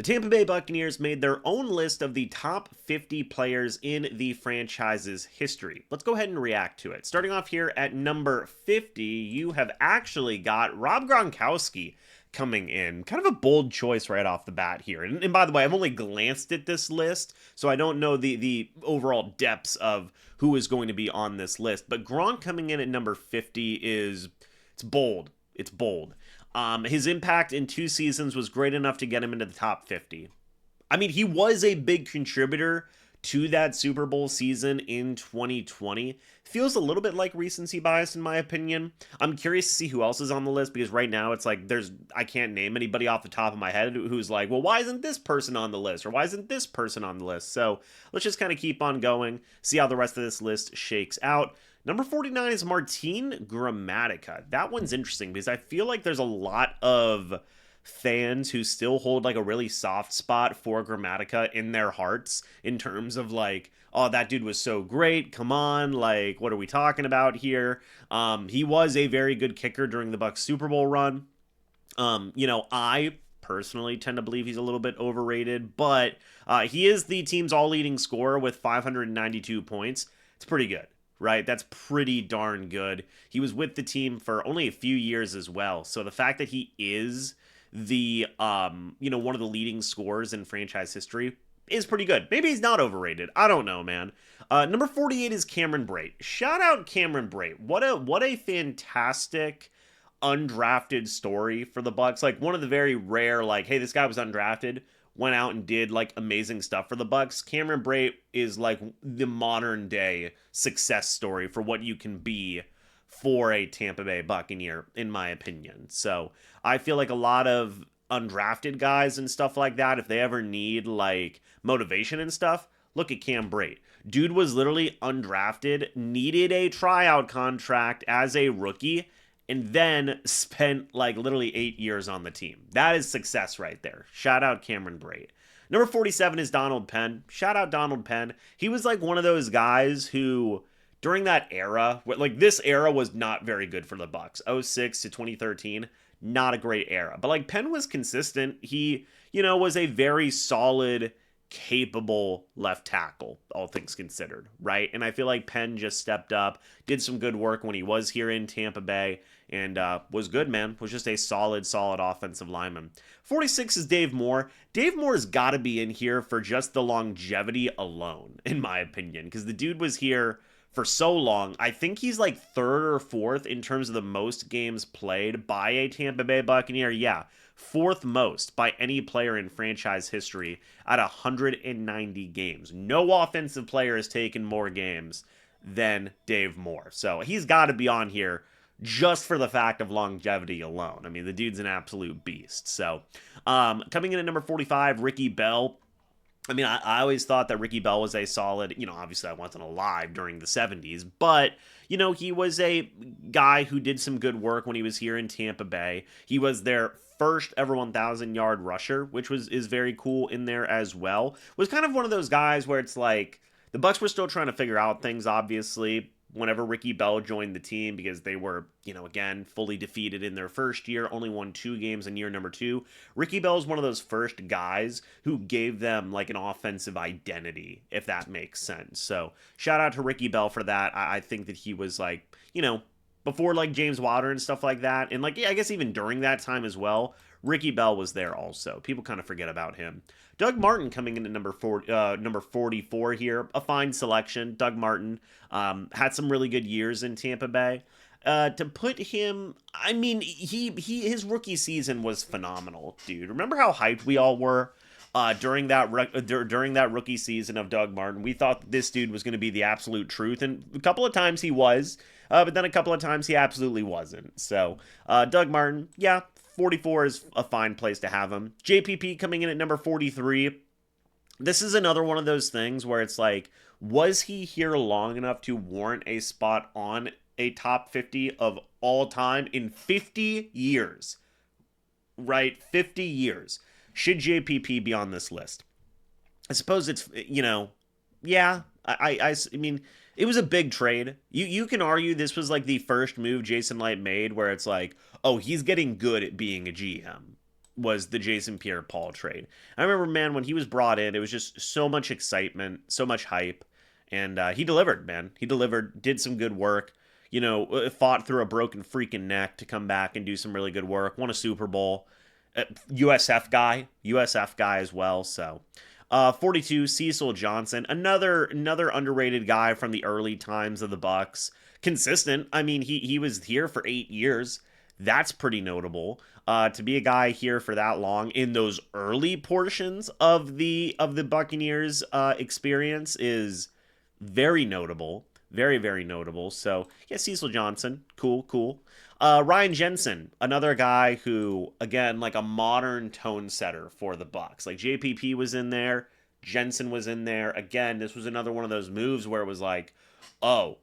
The Tampa Bay Buccaneers made their own list of the top 50 players in the franchise's history. Let's go ahead and react to it. Starting off here at number 50, you have actually got Rob Gronkowski coming in. Kind of a bold choice right off the bat here. And by the way, I've only glanced at this list, so I don't know the overall depths of who is going to be on this list. But Gronk coming in at number 50 it's bold. It's bold. His impact in 2 seasons was great enough to get him into the top 50. I mean, he was a big contributor to that Super Bowl season in 2020. Feels a little bit like recency bias in my opinion. I'm curious to see who else is on the list because right now it's like I can't name anybody off the top of my head who's like, well, why isn't this person on the list? Or why isn't this person on the list? So let's just kind of keep on going, see how the rest of this list shakes out. Number 49 is Martin Gramatica. That one's interesting because I feel like there's a lot of fans who still hold like a really soft spot for Gramatica in their hearts in terms of like, oh, that dude was so great. Come on, like, what are we talking about here? He was a very good kicker during the Bucs Super Bowl run. I personally tend to believe he's a little bit overrated, but he is the team's all-leading scorer with 592 points. It's pretty good. Right? That's pretty darn good. He was with the team for only a few years as well. So the fact that he is the, one of the leading scorers in franchise history is pretty good. Maybe he's not overrated. I don't know, man. Number 48 is Cameron Brate. Shout out Cameron Brate. What a fantastic undrafted story for the Bucs. Like one of the very rare, like, hey, this guy was undrafted, went out and did like amazing stuff for the Bucs. Cameron Brate is like the modern day success story for what you can be for a Tampa Bay Buccaneer, in my opinion. So I feel like a lot of undrafted guys and stuff like that, if they ever need like motivation and stuff, look at Cam Brate. Dude was literally undrafted, needed a tryout contract as a rookie, and then spent like literally 8 years on the team. That is success right there. Shout out Cameron Brate. Number 47 is Donald Penn. Shout out Donald Penn. He was like one of those guys who, during that era, like this era was not very good for the Bucs. 06 to 2013, not a great era. But like Penn was consistent. He, was a very solid, capable left tackle, all things considered, right? And I feel like Penn just stepped up, did some good work when he was here in Tampa Bay, and was good, man. Was just a solid offensive lineman. 46 is Dave Moore. Dave Moore's got to be in here for just the longevity alone, in my opinion, because the dude was here for so long. I think he's like 3rd or 4th in terms of the most games played by a Tampa Bay Buccaneer. Yeah, 4th most by any player in franchise history at 190 games. No offensive player has taken more games than Dave Moore. So he's got to be on here just for the fact of longevity alone. I mean, the dude's an absolute beast. So coming in at number 45, Ricky Bell. I mean, I always thought that Ricky Bell was a solid, obviously I wasn't alive during the 70s, but, he was a guy who did some good work when he was here in Tampa Bay. He was their first ever 1,000-yard rusher, which is very cool in there as well. Was kind of one of those guys where it's like, the Bucs were still trying to figure out things, obviously, whenever Ricky Bell joined the team because they were, again, fully defeated in their first year, only won 2 games in year number 2. Ricky Bell is one of those first guys who gave them like an offensive identity, if that makes sense. So shout out to Ricky Bell for that. I think that he was like, before like James Wilder and stuff like that. And like, yeah, I guess even during that time as well, Ricky Bell was there also. People kind of forget about him. Doug Martin coming in at number 44 here. A fine selection. Doug Martin had some really good years in Tampa Bay. To put him, I mean, his rookie season was phenomenal, dude. Remember how hyped we all were during that rookie season of Doug Martin? We thought this dude was going to be the absolute truth, and a couple of times he was, but then a couple of times he absolutely wasn't. So Doug Martin, yeah, 44 is a fine place to have him. JPP coming in at number 43. This is another one of those things where it's like, was he here long enough to warrant a spot on a top 50 of all time in 50 years? Right? 50 years. Should JPP be on this list? I suppose it's, yeah, I mean, it was a big trade. You can argue this was like the first move Jason Light made where it's like, oh, he's getting good at being a GM. was the Jason Pierre-Paul trade. I remember, man, when he was brought in, it was just so much excitement, so much hype, and he delivered, man. He delivered, did some good work. Fought through a broken freaking neck to come back and do some really good work. Won a Super Bowl. USF guy as well. So, 42, Cecil Johnson, another underrated guy from the early times of the Bucs. Consistent. I mean, he was here for 8 years. That's pretty notable. To be a guy here for that long in those early portions of the Buccaneers experience is very notable. Very, very notable. So, yeah, Cecil Johnson. Cool. Ryan Jensen, another guy who, again, like a modern tone setter for the Bucs. Like, JPP was in there. Jensen was in there. Again, this was another one of those moves where it was like, oh,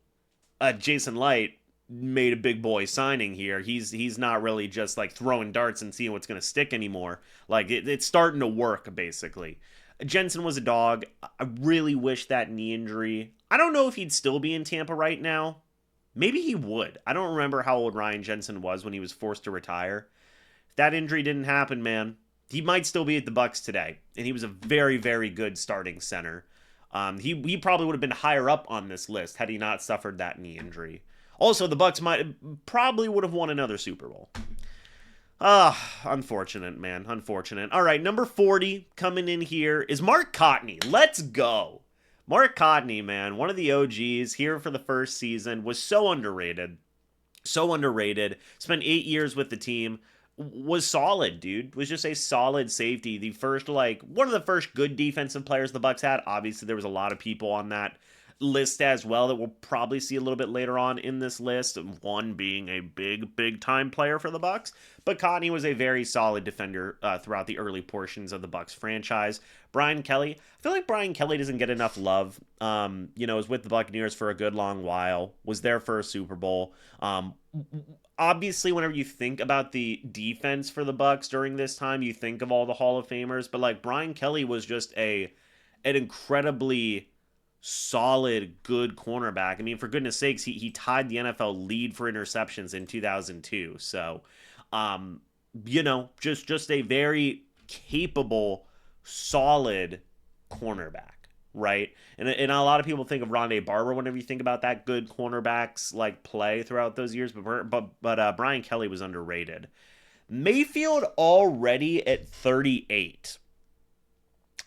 Jason Light made a big boy signing here. He's not really just like throwing darts and seeing what's going to stick anymore. Like, it's starting to work, basically. Jensen was a dog. I really wish that knee injury. I don't know if he'd still be in Tampa right now. Maybe he would. I don't remember how old Ryan Jensen was when he was forced to retire. If that injury didn't happen, man, he might still be at the Bucs today. And he was a very, very good starting center. He probably would have been higher up on this list had he not suffered that knee injury. Also, the Bucs probably would have won another Super Bowl. Unfortunate, man. Unfortunate. All right, number 40 coming in here is Mark Cotney. Let's go. Mark Cotney, man, one of the OGs here for the first season, was so underrated. So underrated. Spent 8 years with the team. Was solid, dude. Was just a solid safety. One of the first good defensive players the Bucs had. Obviously, there was a lot of people on that list as well that we'll probably see a little bit later on in this list, one being a big time player for the Bucs. But Cotney was a very solid defender throughout the early portions of the Bucs franchise. Brian Kelly, I feel like Brian Kelly doesn't get enough love. Was with the Buccaneers for a good long while, was there for a Super Bowl. Obviously, whenever you think about the defense for the Bucs during this time, you think of all the Hall of Famers, but like Brian Kelly was just an incredibly solid, good cornerback. I mean, for goodness sakes, he tied the NFL lead for interceptions in 2002. So, just a very capable, solid cornerback, right? And a lot of people think of Rondé Barber whenever you think about that good cornerbacks like play throughout those years, but Brian Kelly was underrated. Mayfield already at 38.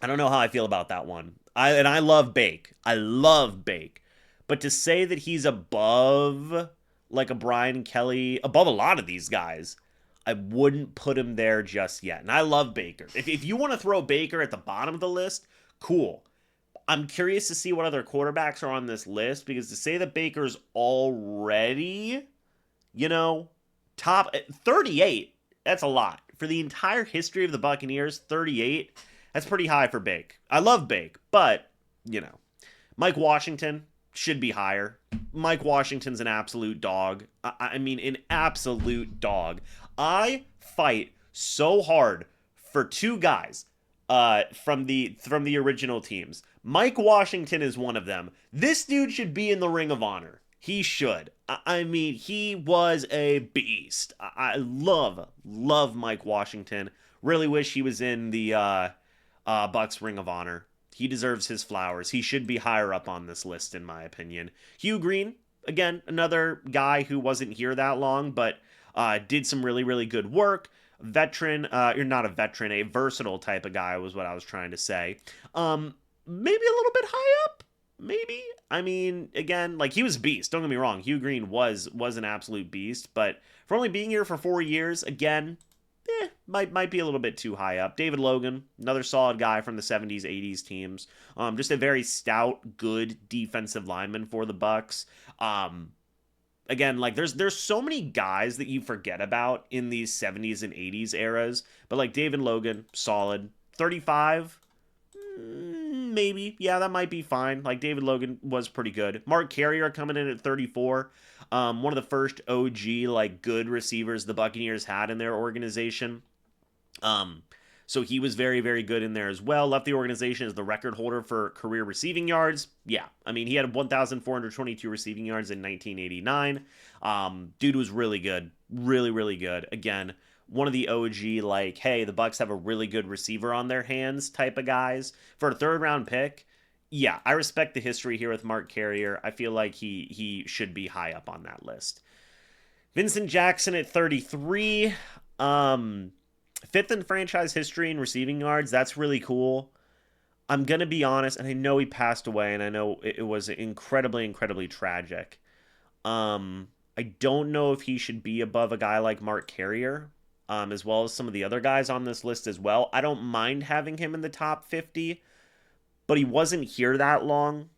I don't know how I feel about that one. I love Bake. I love Bake. But to say that he's above like a Brian Kelly, above a lot of these guys, I wouldn't put him there just yet. And I love Baker. If you want to throw Baker at the bottom of the list, cool. I'm curious to see what other quarterbacks are on this list, because to say that Baker's already, top 38, that's a lot. For the entire history of the Buccaneers, 38, that's pretty high for Bake. I love Bake, but, Mike Washington should be higher. Mike Washington's an absolute dog. I mean, an absolute dog. I fight so hard for two guys from the original teams. Mike Washington is one of them. This dude should be in the Ring of Honor. He should. I mean, he was a beast. I love Mike Washington. Really wish he was in the Bucs Ring of Honor. He deserves his flowers. He should be higher up on this list, in my opinion. Hugh Green, again, another guy who wasn't here that long, but did some really, really good work. Veteran, you're not a veteran, a versatile type of guy was what I was trying to say. Maybe a little bit high up. Maybe. I mean, again, like, he was a beast. Don't get me wrong. Hugh Green was an absolute beast, but for only being here for 4 years, again, might be a little bit too high up. David Logan, another solid guy from the 70s, 80s teams. Just a very stout, good defensive lineman for the Bucs. Again, like, there's so many guys that you forget about in these 70s and 80s eras, but like David Logan, solid. 35, maybe. Yeah, that might be fine. Like, David Logan was pretty good. Mark Carrier coming in at 34. One of the first OG, like, good receivers the Buccaneers had in their organization. So he was very, very good in there as well. Left the organization as the record holder for career receiving yards. Yeah, I mean, he had 1,422 receiving yards in 1989. Dude was really good. Really, really good. Again, one of the OG, like, hey, the Bucs have a really good receiver on their hands type of guys. For a third round pick, yeah, I respect the history here with Mark Carrier. I feel like he should be high up on that list. Vincent Jackson at 33. Fifth in franchise history in receiving yards. That's really cool. I'm going to be honest, and I know he passed away, and I know it was incredibly, incredibly tragic. I don't know if he should be above a guy like Mark Carrier, as well as some of the other guys on this list as well. I don't mind having him in the top 50, but he wasn't here that long.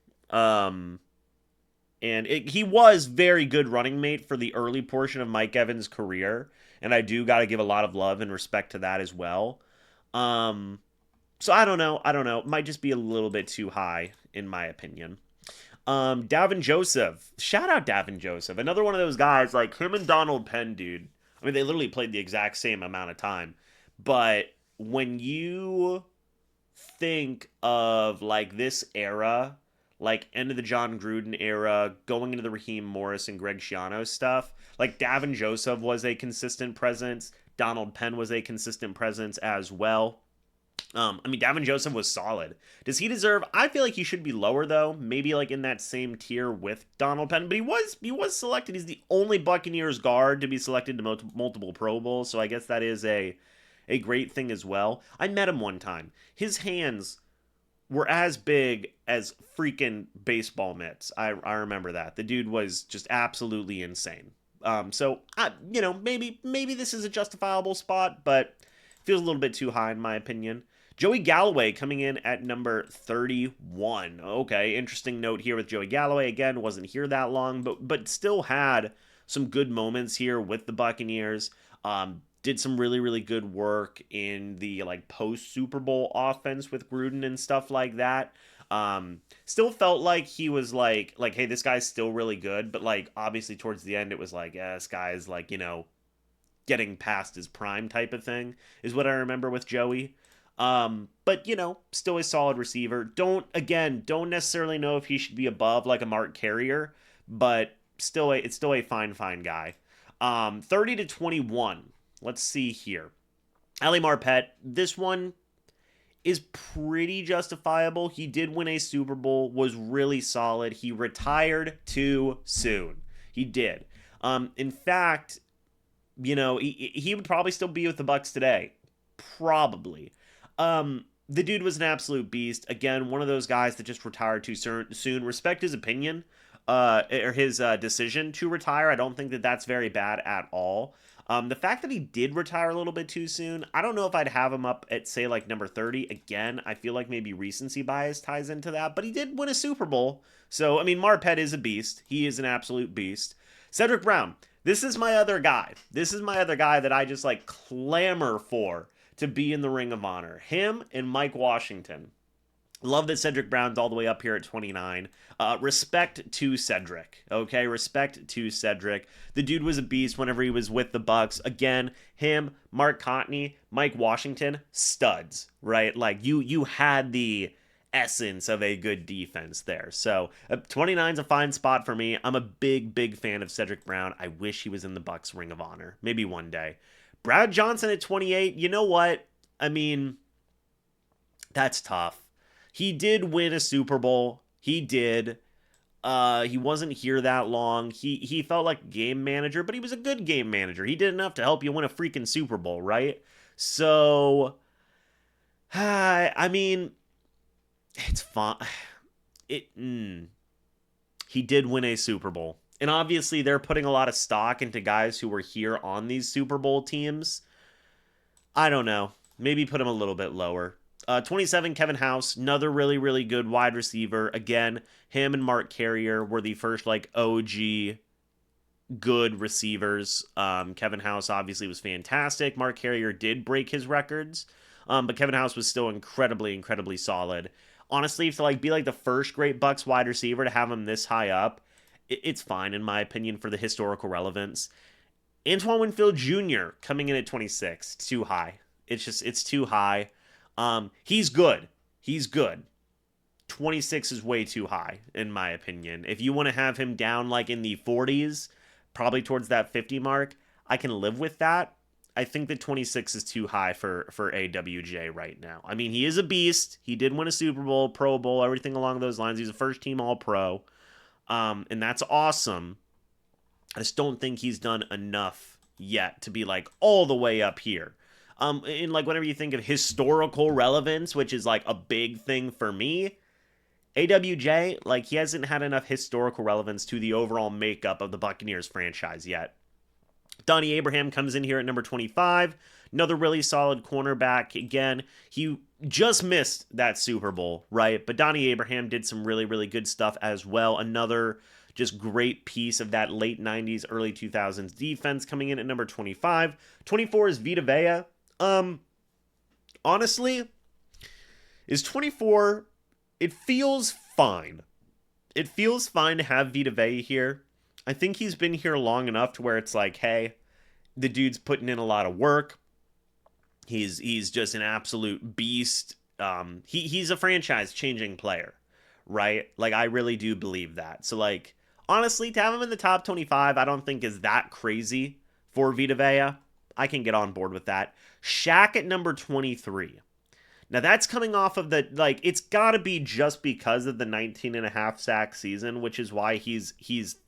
He was very good running mate for the early portion of Mike Evans' career, and I do got to give a lot of love and respect to that as well. So I don't know. Might just be a little bit too high, in my opinion. Davin Joseph. Shout out Davin Joseph. Another one of those guys, like him and Donald Penn, dude. I mean, they literally played the exact same amount of time. But when you think of, like, this era, like, end of the John Gruden era, going into the Raheem Morris and Greg Schiano stuff, like, Davin Joseph was a consistent presence. Donald Penn was a consistent presence as well. I mean, Davin Joseph was solid. Does he deserve? I feel like he should be lower though. Maybe like in that same tier with Donald Penn. But he was selected. He's the only Buccaneers guard to be selected to multiple Pro Bowls. So I guess that is a great thing as well. I met him one time. His hands were as big as freaking baseball mitts. I remember that. The dude was just absolutely insane. Maybe this is a justifiable spot, but feels a little bit too high in my opinion. Joey Galloway coming in at number 31. Okay, interesting note here with Joey Galloway. Again, wasn't here that long, but still had some good moments here with the Buccaneers. Did some really, really good work in the like post Super Bowl offense with Gruden and stuff like that. Still felt like he was like, hey, this guy's still really good, but like obviously towards the end it was like, yeah, this guy's like, getting past his prime type of thing is what I remember with Joey. But still a solid receiver. Don't necessarily know if he should be above like a Mark Carrier, but it's still a fine guy. 30 to 21. Let's see here. Ali Marpet, this one is pretty justifiable. He did win a Super Bowl, was really solid. He retired too soon. He did. In fact, he would probably still be with the Bucs today. Probably. The dude was an absolute beast. Again, one of those guys that just retired too soon. Respect his opinion, or his decision to retire. I don't think that that's very bad at all. The fact that he did retire a little bit too soon, I don't know if I'd have him up at, say, like number 30. Again, I feel like maybe recency bias ties into that, but he did win a Super Bowl. So, I mean, Marpet is a beast. He is an absolute beast. Cedric Brown. This is my other guy. This is my other guy that I just like clamor for to be in the Ring of Honor. Him and Mike Washington. Love that Cedric Brown's all the way up here at 29. Respect to Cedric. Okay, respect to Cedric. The dude was a beast whenever he was with the Bucs. Again, him, Mark Cotney, Mike Washington, studs, right? Like you had the essence of a good defense there. So 29 is a fine spot for me. I'm a big fan of Cedric Brown. I wish he was in the Bucs Ring of Honor. Maybe one day. Brad Johnson at 28. You know what? I mean, that's tough. He did win a Super Bowl. He did. He wasn't here that long. He felt like a game manager, but he was a good game manager. He did enough to help you win a freaking Super Bowl, right? So, I mean, it's fine. He did win a Super Bowl. And obviously they're putting a lot of stock into guys who were here on these Super Bowl teams. I don't know. Maybe put him a little bit lower. 27, Kevin House, another really, really good wide receiver. Again, him and Mark Carrier were the first like OG good receivers. Kevin House obviously was fantastic. Mark Carrier did break his records. But Kevin House was still incredibly solid. Honestly, to like be like the first great Bucs wide receiver to have him this high up, it's fine in my opinion for the historical relevance. Antoine Winfield Jr. coming in at 26, too high. It's too high. He's good. 26 is way too high in my opinion. If you want to have him down like in the 40s, probably towards that 50 mark, I can live with that. I think that 26 is too high for AWJ right now. I mean, he is a beast. He did win a Super Bowl, Pro Bowl, everything along those lines. He's a first team All Pro, and that's awesome. I just don't think he's done enough yet to be like all the way up here. And like whenever you think of historical relevance, which is like a big thing for me, AWJ, like he hasn't had enough historical relevance to the overall makeup of the Buccaneers franchise yet. Donnie Abraham comes in here at number 25. Another really solid cornerback. Again, he just missed that Super Bowl, right? But Donnie Abraham did some really, really good stuff as well. Another just great piece of that late 90s, early 2000s defense coming in at number 25. 24 is Vita Vea. Honestly, is 24... It feels fine. It feels fine to have Vita Vea here. I think he's been here long enough to where it's like, hey, the dude's putting in a lot of work. He's just an absolute beast. He's a franchise-changing player, right? Like, I really do believe that. So, like, honestly, to have him in the top 25, I don't think is that crazy for Vita Vea. I can get on board with that. Shaq at number 23. Now, that's coming off of the, like, it's got to be just because of the 19.5 sack season, which is why he's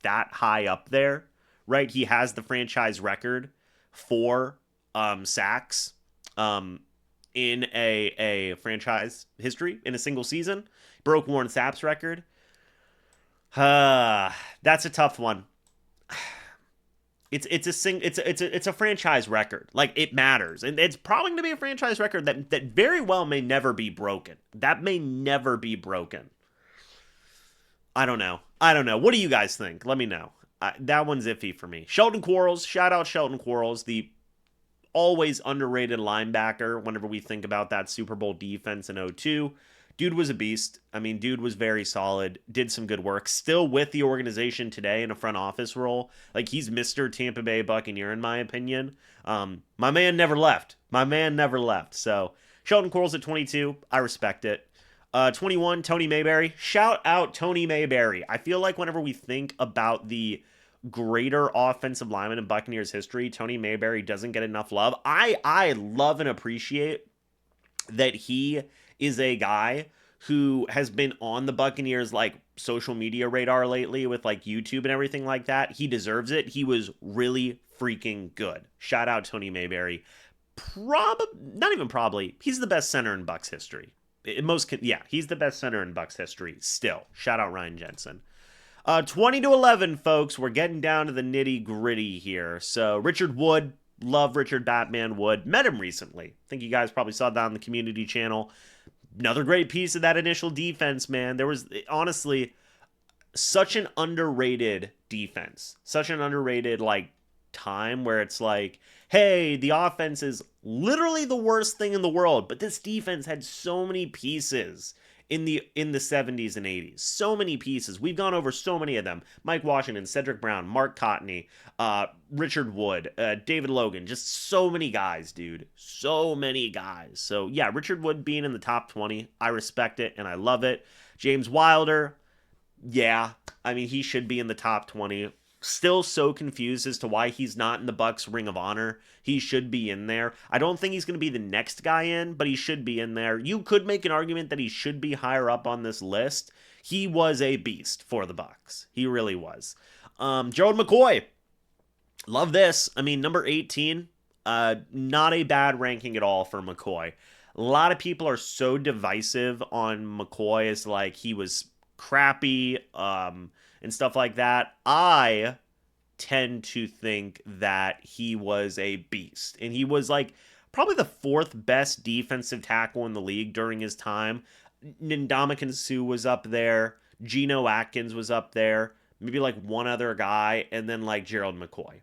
that high up there, right? He has the franchise record for sacks in a franchise history in a single season. Broke Warren Sapp's record. That's a tough one. It's a franchise record. Like, it matters. And it's probably going to be a franchise record that very well may never be broken. That may never be broken. I don't know. What do you guys think? Let me know. That one's iffy for me. Sheldon Quarles. Shout out Sheldon Quarles, the always underrated linebacker whenever we think about that Super Bowl defense in 2002. Dude was a beast. I mean, dude was very solid, did some good work, still with the organization today in a front office role. Like, he's Mr. Tampa Bay Buccaneer, in my opinion. My man never left. So, Sheldon Quarles at 22. I respect it. 21, Tony Mayberry. Shout out Tony Mayberry. I feel like whenever we think about the greater offensive lineman in Buccaneers history, Tony Mayberry doesn't get enough love. I love and appreciate that he is a guy who has been on the Buccaneers like social media radar lately with like YouTube and everything like that. He deserves it. He was really freaking good. Shout out Tony Mayberry. Not even probably. He's the best center in Bucs history. He's the best center in Bucs history still. Shout out Ryan Jensen. 20 to 11, folks. We're getting down to the nitty gritty here. So Richard Wood. Love Richard Batman Wood. Met him recently. I think you guys probably saw that on the community channel. Another great piece of that initial defense, man. There was, honestly, such an underrated defense. Such an underrated, like, time where it's like, hey, the offense is literally the worst thing in the world, but this defense had so many pieces in the 70s and 80s. So many pieces. We've gone over so many of them. Mike Washington, Cedric Brown, Mark Cotney, Richard Wood, David Logan. Just so many guys, dude. So many guys. So, yeah, Richard Wood being in the top 20, I respect it and I love it. James Wilder, yeah, I mean, he should be in the top 20. Still so confused as to why he's not in the Bucs Ring of Honor. He should be in there. I don't think he's going to be the next guy in, but he should be in there. You could make an argument that he should be higher up on this list. He was a beast for the Bucs. He really was. Gerald McCoy. Love this. I mean, number 18. Not a bad ranking at all for McCoy. A lot of people are so divisive on McCoy as like he was crappy, and stuff like that. I tend to think that he was a beast. And he was like probably the fourth best defensive tackle in the league during his time. Ndamukong Suh was up there. Geno Atkins was up there. Maybe like one other guy. And then like Gerald McCoy.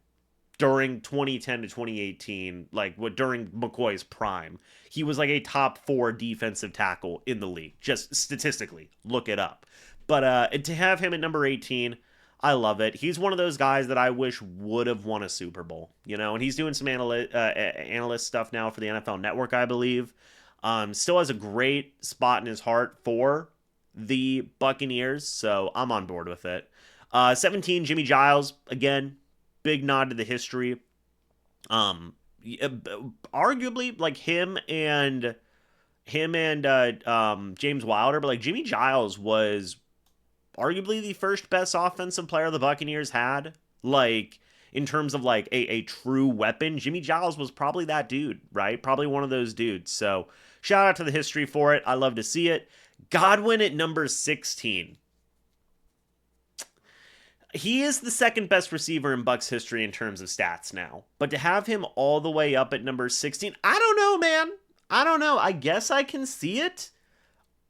During 2010 to 2018, like during McCoy's prime, he was like a top 4 defensive tackle in the league. Just statistically, look it up. But to have him at number 18, I love it. He's one of those guys that I wish would have won a Super Bowl, you know, and he's doing some analyst stuff now for the NFL Network, I believe. Still has a great spot in his heart for the Buccaneers, so I'm on board with it. 17, Jimmy Giles, again, big nod to the history. arguably like him and James Wilder, but like Jimmy Giles was arguably the first best offensive player the Buccaneers had. Like, in terms of like a true weapon, Jimmy Giles was probably that dude, right? Probably one of those dudes. So shout out to the history for it. I love to see it. Godwin at number 16. He is the second best receiver in Bucs history in terms of stats now. But to have him all the way up at number 16, I don't know, man. I don't know. I guess I can see it.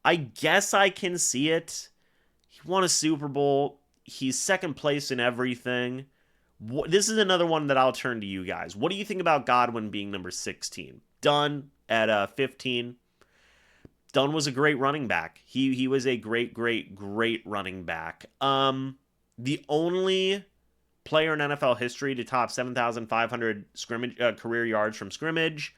I guess I can see it. He won a Super Bowl. He's second place in everything. This is another one that I'll turn to you guys. What do you think about Godwin being number 16? Dunn at 15. Dunn was a great running back. He was a great running back. The only player in NFL history to top 7,500 scrimmage career yards from scrimmage.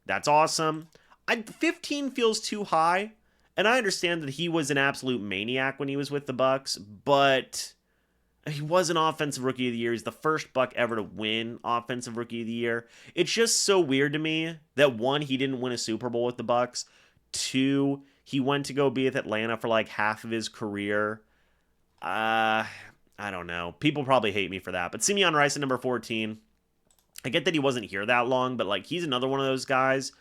That's awesome. 15 feels too high, and I understand that he was an absolute maniac when he was with the Bucs, but he was an Offensive Rookie of the Year. He's the first Buck ever to win Offensive Rookie of the Year. It's just so weird to me that, one, he didn't win a Super Bowl with the Bucs. Two, he went to go be with Atlanta for like half of his career. I don't know. People probably hate me for that. But Simeon Rice at number 14. I get that he wasn't here that long, but like he's another one of those guys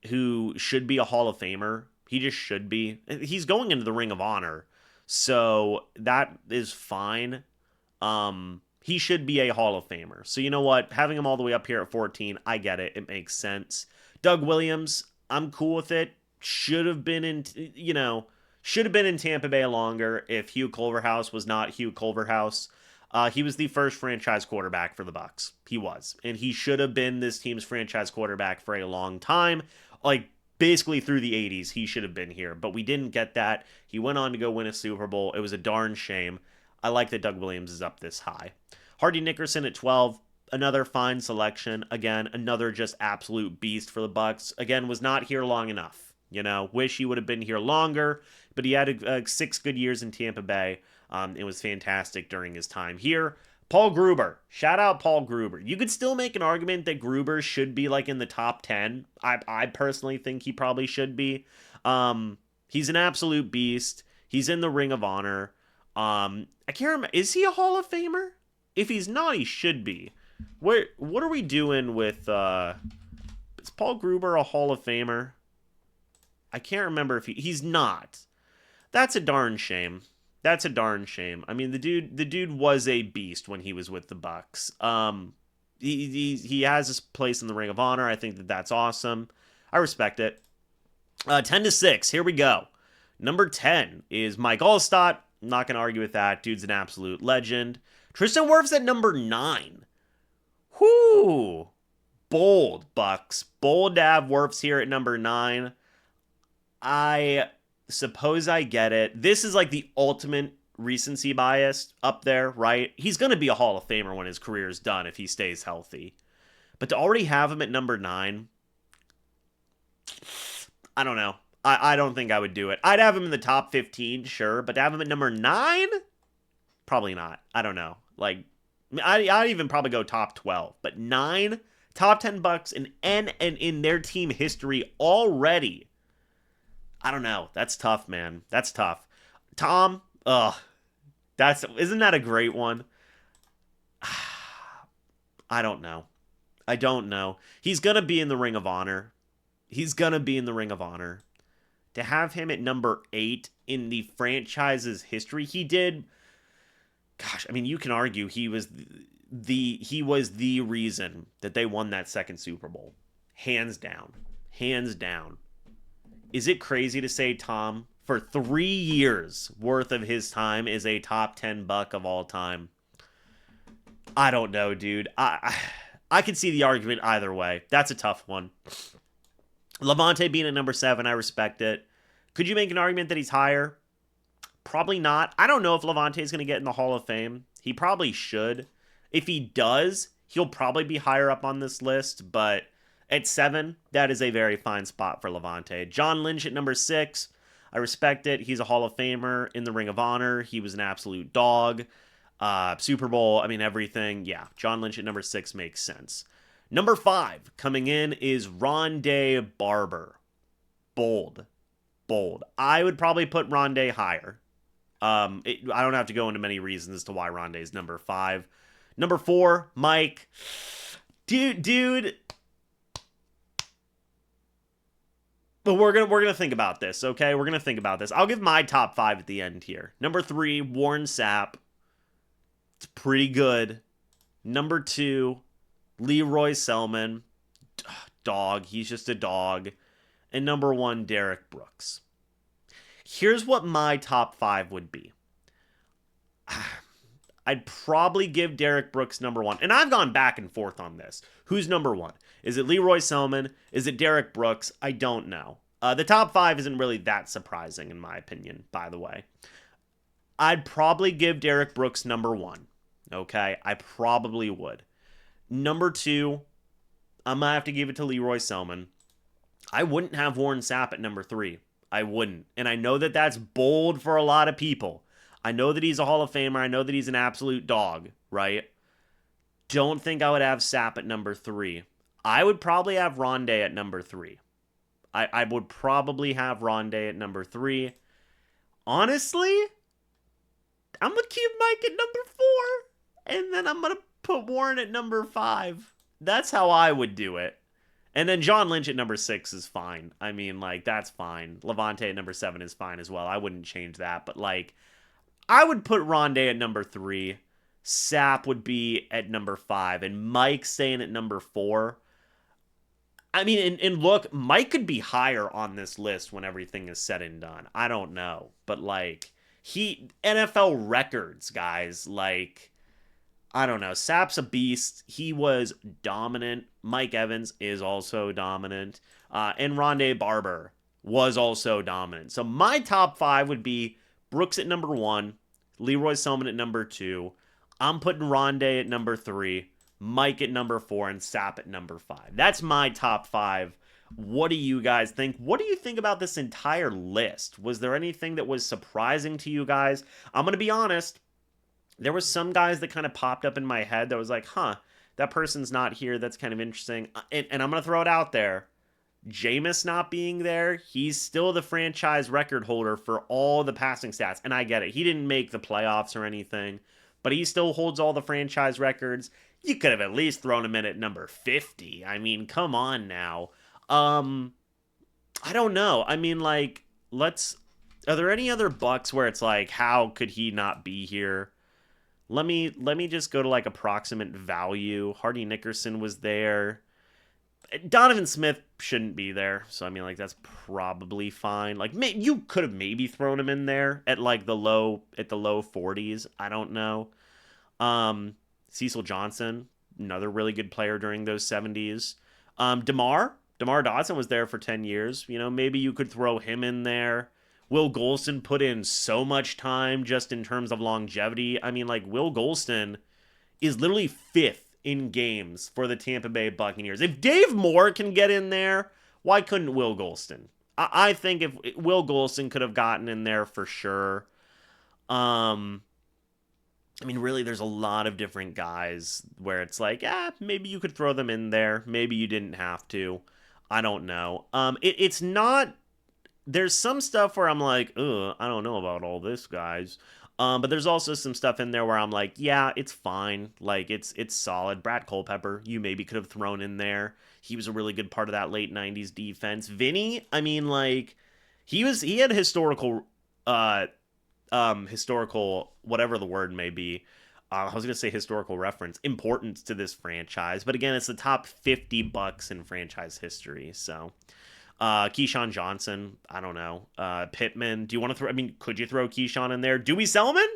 who should be a Hall of Famer. He just should be. He's going into the Ring of Honor. So that is fine. He should be a Hall of Famer. So you know what? Having him all the way up here at 14, I get it. It makes sense. Doug Williams, I'm cool with it. Should have been in Tampa Bay longer if Hugh Culverhouse was not Hugh Culverhouse. He was the first franchise quarterback for the Bucs. He was. And he should have been this team's franchise quarterback for a long time. Like, basically through the 80s, he should have been here. But we didn't get that. He went on to go win a Super Bowl. It was a darn shame. I like that Doug Williams is up this high. Hardy Nickerson at 12. Another fine selection. Again, another just absolute beast for the Bucs. Again, was not here long enough. Wish he would have been here longer, but he had 6 good years in Tampa Bay. It was fantastic during his time here. Paul Gruber. Shout out Paul Gruber. You could still make an argument that Gruber should be like in the top 10. I personally think he probably should be. He's an absolute beast. He's in the Ring of Honor. I can't remember. Is he a Hall of Famer? If he's not, he should be. What are we doing with... is Paul Gruber a Hall of Famer? I can't remember if he's not. That's a darn shame. That's a darn shame. I mean, the dude was a beast when he was with the Bucs. He has his place in the Ring of Honor. I think that's awesome. I respect it. 10-6. Here we go. Number 10 is Mike Allstott. I'm not going to argue with that. Dude's an absolute legend. Tristan Wirfs at number 9. Whoo! Bold, Bucs. Bold to have Wirfs here at number 9. I suppose I get it. This is like the ultimate recency bias up there, right? He's going to be a Hall of Famer when his career is done if he stays healthy. But to already have him at number 9, I don't know. I don't think I would do it. I'd have him in the top 15, sure, but to have him at number 9? Probably not. I don't know. Like, I'd even probably go top 12. But 9? Top 10 Bucs and in their team history already. I don't know. That's tough, man. That's tough. Tom, isn't that a great one? I don't know. I don't know. He's going to be in the Ring of Honor. He's going to be in the Ring of Honor. To have him at number 8 in the franchise's history, he did... Gosh, I mean, you can argue he was the reason that they won that second Super Bowl. Hands down. Hands down. Is it crazy to say Tom, for 3 years worth of his time, is a top 10 Buck of all time? I don't know, dude. I can see the argument either way. That's a tough one. Lavonte being at number 7, I respect it. Could you make an argument that he's higher? Probably not. I don't know if Lavonte is going to get in the Hall of Fame. He probably should. If he does, he'll probably be higher up on this list, but at 7, that is a very fine spot for Lavonte. John Lynch at number 6. I respect it. He's a Hall of Famer in the Ring of Honor. He was an absolute dog. Super Bowl, I mean, everything. Yeah, John Lynch at number 6 makes sense. Number 5 coming in is Rondé Barber. Bold. Bold. I would probably put Rondé higher. I don't have to go into many reasons as to why Rondé is number 5. Number 4, Mike. Dude. But we're gonna think about this, okay? We're gonna think about this. I'll give my top 5 at the end here. Number 3, Warren Sapp. It's pretty good. Number 2, Leroy Selman. Dog. He's just a dog. And number 1, Derek Brooks. Here's what my top 5 would be. I'd probably give Derek Brooks number 1. And I've gone back and forth on this. Who's number 1? Is it Leroy Selman? Is it Derek Brooks? I don't know. The top 5 isn't really that surprising in my opinion, by the way. I'd probably give Derek Brooks number 1. Okay? I probably would. Number 2, I'm going to have to give it to Leroy Selman. I wouldn't have Warren Sapp at number 3. I wouldn't. And I know that that's bold for a lot of people. I know that he's a Hall of Famer. I know that he's an absolute dog, right? Don't think I would have Sapp at number 3. I would probably have Rondé at number 3. I would probably have Rondé at number 3. Honestly, I'm going to keep Mike at number 4. And then I'm going to put Warren at number 5. That's how I would do it. And then John Lynch at number 6 is fine. I mean, like, that's fine. Levante at number 7 is fine as well. I wouldn't change that. But, like, I would put Rondé at number 3. Sapp would be at number 5. And Mike staying at number 4. I mean, and look, Mike could be higher on this list when everything is said and done. I don't know. But, like, NFL records, guys. Like, I don't know. Sapp's a beast. He was dominant. Mike Evans is also dominant. And Rondé Barber was also dominant. So my top 5 would be Brooks at number 1, Leroy Selman at number 2. I'm putting Rondé at number 3, Mike at number 4, and Sapp at number 5. That's my top 5. What do you guys think? What do you think about this entire list? Was there anything that was surprising to you guys? I'm going to be honest. There was some guys that kind of popped up in my head that was like, huh, that person's not here. That's kind of interesting. And I'm going to throw it out there. Jameis not being there, he's still the franchise record holder for all the passing stats. And I get it. He didn't make the playoffs or anything, but he still holds all the franchise records. You could have at least thrown him in at number 50. I mean, come on now. I don't know. I mean, like, are there any other Bucs where it's like, how could he not be here? Let me just go to like approximate value. Hardy Nickerson was there. Donovan Smith shouldn't be there, so I mean, like, that's probably fine. Like, you could have maybe thrown him in there at like the low 40s. I don't know. Cecil Johnson, another really good player during those 70s. DeMar Dotson was there for 10 years. You know, maybe you could throw him in there. Will Golston put in so much time just in terms of longevity. I mean, like, Will Golston is literally 5th in games for the Tampa Bay Buccaneers. If Dave Moore can get in there, why couldn't Will Golston? I think if Will Golston could have gotten in there for sure. I mean, really, there's a lot of different guys where it's like, maybe you could throw them in there. Maybe you didn't have to. I don't know. It's not... There's some stuff where I'm like, I don't know about all this, guys. But there's also some stuff in there where I'm like, yeah, it's fine. Like, it's solid. Brad Culpepper, you maybe could have thrown in there. He was a really good part of that late 90s defense. Vinny, I mean, like, he had historical, whatever the word may be. I was going to say historical reference, importance to this franchise. But again, it's the top 50 Bucs in franchise history, so... Keyshawn Johnson, I don't know. Pittman, do you want to throw... I mean, could you throw Keyshawn in there? Dewey Selman?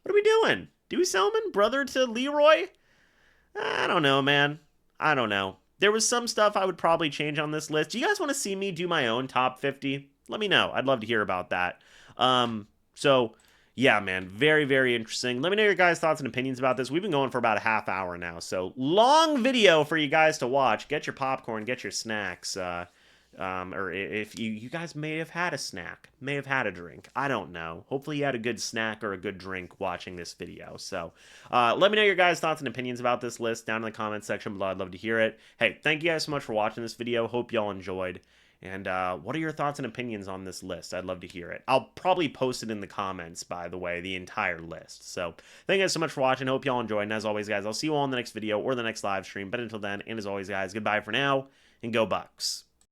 What are we doing? Dewey Selman? Brother to Leroy? I don't know, man. I don't know. There was some stuff I would probably change on this list. Do you guys want to see me do my own top 50? Let me know. I'd love to hear about that. So, yeah, man. Very, very interesting. Let me know your guys' thoughts and opinions about this. We've been going for about a half hour now, so long video for you guys to watch. Get your popcorn, get your snacks. Or if you guys may have had a snack, may have had a drink. I don't know. Hopefully you had a good snack or a good drink watching this video. So let me know your guys' thoughts and opinions about this list down in the comments section below. I'd love to hear it. Hey, thank you guys so much for watching this video. Hope y'all enjoyed. And what are your thoughts and opinions on this list? I'd love to hear it. I'll probably post it in the comments, by the way, the entire list. So thank you guys so much for watching. Hope y'all enjoyed. And as always, guys, I'll see you all in the next video or the next live stream. But until then, and as always, guys, goodbye for now, and go Bucs.